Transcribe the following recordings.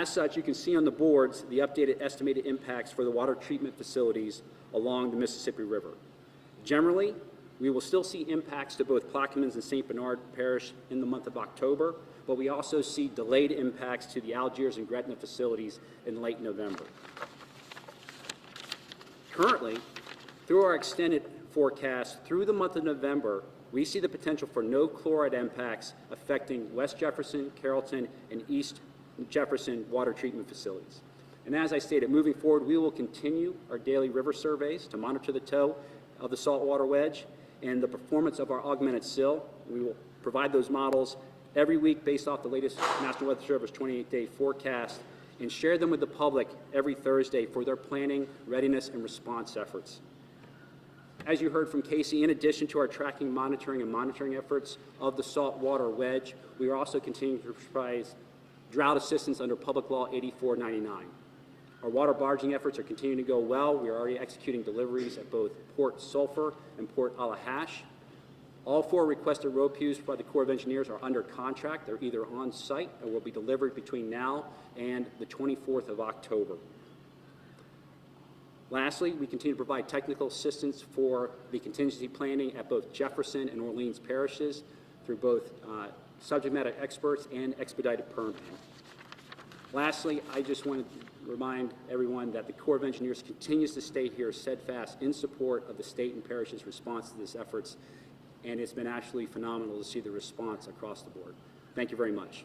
As such, you can see on the boards the updated estimated impacts for the water treatment facilities along the Mississippi River. Generally, we will still see impacts to both Plaquemines and St. Bernard Parish in the month of October, but we also see delayed impacts to the Algiers and Gretna facilities in late November. Currently, through our extended forecast through the month of November, we see the potential for no chloride impacts affecting West Jefferson, Carrollton, and East Jefferson water treatment facilities. And as I stated, moving forward, we will continue our daily river surveys to monitor the toe of the saltwater wedge and the performance of our augmented sill. We will provide those models every week based off the latest National Weather Service 28-day forecast and share them with the public every Thursday for their planning, readiness, and response efforts. As you heard from Casey, in addition to our tracking, monitoring, and monitoring efforts of the saltwater wedge, we are also continuing to provide drought assistance under Public Law 8499. Our water barging efforts are continuing to go well. We are already executing deliveries at both Port Sulphur and Port Allahash. All 4 requested road pews by the Corps of Engineers are under contract. They're either on site or will be delivered between now and the 24th of October. Lastly, we continue to provide technical assistance for the contingency planning at both Jefferson and Orleans parishes through both subject matter experts and expedited permitting. Lastly, I just want to remind everyone that the Corps of Engineers continues to stay here steadfast in support of the state and parishes' response to these efforts, and it's been actually phenomenal to see the response across the board. Thank you very much.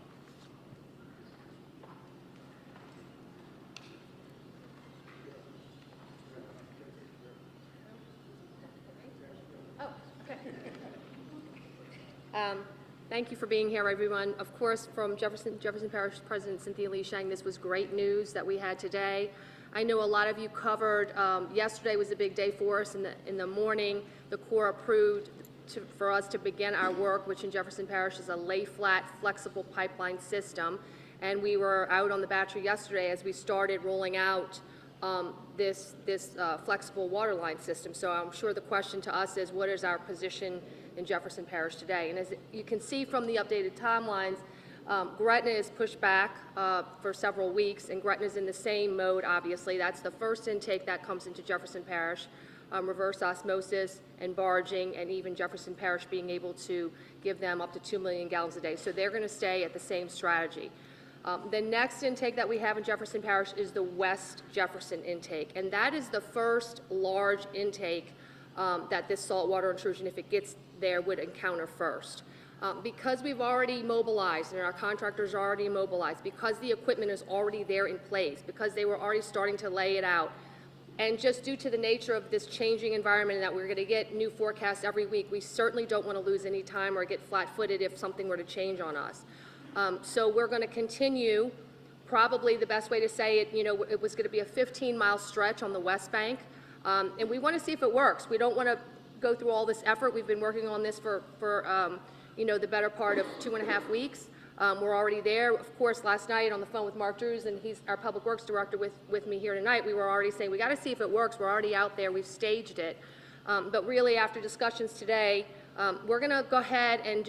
Thank you for being here, everyone. Of course, from Jefferson Parish President Cynthia Lee Shang, this was great news that we had today. I know a lot of you covered, yesterday was a big day for us. In the morning, the Corps approved for us to begin our work, which in Jefferson Parish is a lay-flat, flexible pipeline system. And we were out on the Battery yesterday as we started rolling out this flexible water line system. So I'm sure the question to us is, what is our position in Jefferson Parish today? And as you can see from the updated timelines, Gretna is pushed back for several weeks, and Gretna is in the same mode, obviously. That's the first intake that comes into Jefferson Parish, reverse osmosis and barging, and even Jefferson Parish being able to give them up to 2 million gallons a day. So they're going to stay at the same strategy. The next intake that we have in Jefferson Parish is the West Jefferson intake, and that is the first large intake that this saltwater intrusion, if it gets there, would encounter first. Because we've already mobilized and our contractors are already mobilized, because the equipment is already there in place, because they were already starting to lay it out, and just due to the nature of this changing environment and that we're going to get new forecasts every week, we certainly don't want to lose any time or get flat-footed if something were to change on us. So we're going to continue. Probably the best way to say it, it was going to be a 15-mile stretch on the West Bank, and we want to see if it works. We don't want to go through all this effort. We've been working on this for the better part of 2.5 weeks. We're already there. Of course, last night on the phone with Mark Drews, and he's our Public Works Director with me here tonight, we were already saying, we got to see if it works. We're already out there. We've staged it. But really, after discussions today, we're going to go ahead and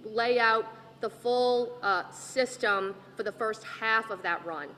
lay out the full system for the first half of that run.